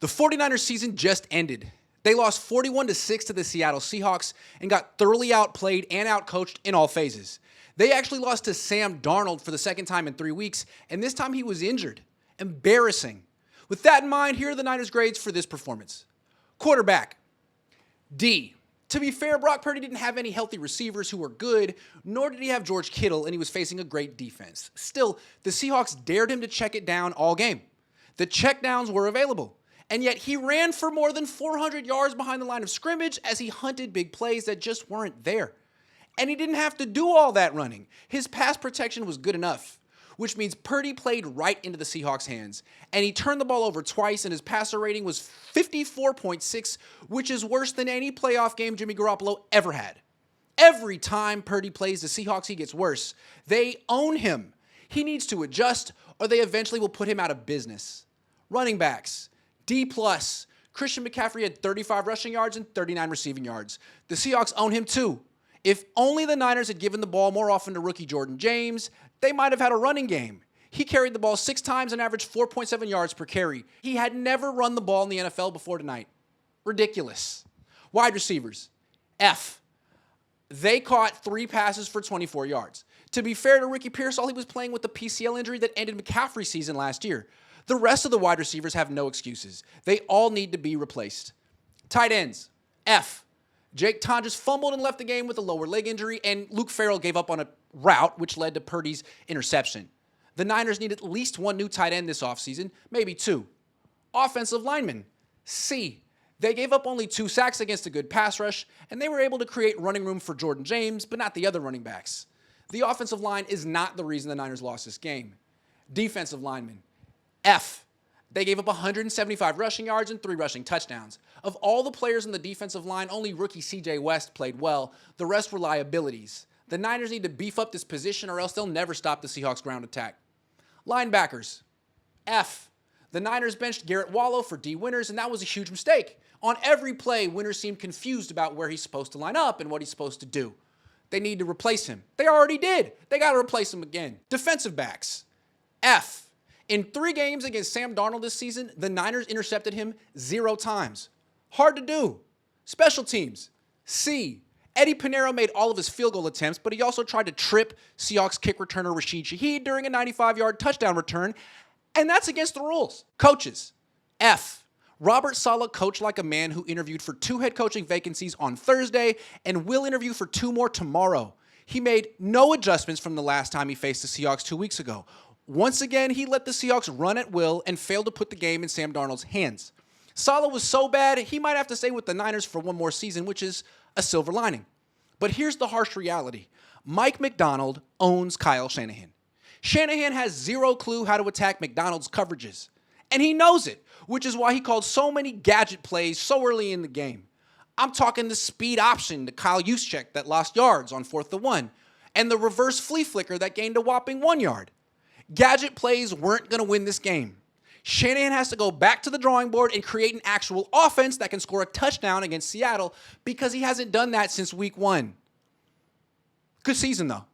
The 49ers season just ended. They lost 41-6 to the Seattle Seahawks and got thoroughly outplayed and outcoached in all phases. They actually lost to Sam Darnold for the second time in 3 weeks, and this time he was injured. Embarrassing. With that in mind, here are the Niners' grades for this performance. Quarterback, D. To be fair, Brock Purdy didn't have any healthy receivers who were good, nor did he have George Kittle, and he was facing a great defense. Still, the Seahawks dared him to check it down all game. The checkdowns were available, and yet he ran for more than 400 yards behind the line of scrimmage as he hunted big plays that just weren't there. And he didn't have to do all that running. His pass protection was good enough, which means Purdy played right into the Seahawks' hands. And he turned the ball over twice, and his passer rating was 54.6, which is worse than any playoff game Jimmy Garoppolo ever had. Every time Purdy plays the Seahawks, he gets worse. They own him. He needs to adjust, or they eventually will put him out of business. Running backs, D+. Christian McCaffrey had 35 rushing yards and 39 receiving yards. The Seahawks own him too. If only the Niners had given the ball more often to rookie Jordan James, they might have had a running game. He carried the ball 6 times and averaged 4.7 yards per carry. He had never run the ball in the NFL before tonight. Ridiculous. Wide receivers, F. They caught 3 passes for 24 yards. To be fair to Ricky Pearsall, he was playing with the PCL injury that ended McCaffrey's season last year. The rest of the wide receivers have no excuses. They all need to be replaced. Tight ends, F. Jake Tonjes fumbled and left the game with a lower leg injury, and Luke Farrell gave up on a route, which led to Purdy's interception. The Niners need at least 1 new tight end this offseason, maybe 2. Offensive linemen, C. They gave up only 2 sacks against a good pass rush, and they were able to create running room for Jordan James, but not the other running backs. The offensive line is not the reason the Niners lost this game. Defensive linemen, F. They gave up 175 rushing yards and 3 rushing touchdowns. Of all the players in the defensive line, only rookie C.J. West played well. The rest were liabilities. The Niners need to beef up this position or else they'll never stop the Seahawks' ground attack. Linebackers, F. The Niners benched Garrett Wallow for D. Winters, and that was a huge mistake. On every play, Winters seemed confused about where he's supposed to line up and what he's supposed to do. They need to replace him. They already did. They got to replace him again. Defensive backs, F. In 3 games against Sam Darnold this season, the Niners intercepted him 0 times. Hard to do. Special teams, C. Eddie Pinheiro made all of his field goal attempts, but he also tried to trip Seahawks kick returner Rashid Shaheed during a 95-yard touchdown return, and that's against the rules. Coaches, F. Robert Saleh coached like a man who interviewed for 2 head coaching vacancies on Thursday and will interview for 2 more tomorrow. He made no adjustments from the last time he faced the Seahawks 2 weeks ago. Once again, he let the Seahawks run at will and failed to put the game in Sam Darnold's hands. Saleh was so bad, he might have to stay with the Niners for 1 more season, which is a silver lining. But here's the harsh reality. Mike Macdonald owns Kyle Shanahan. Shanahan has 0 clue how to attack Macdonald's coverages. And he knows it, which is why he called so many gadget plays so early in the game. I'm talking the speed option to Kyle Juszczyk that lost yards on 4th and 1, and the reverse flea flicker that gained a whopping 1 yard. Gadget plays weren't going to win this game. Shanahan has to go back to the drawing board and create an actual offense that can score a touchdown against Seattle because he hasn't done that since week 1. Good season, though.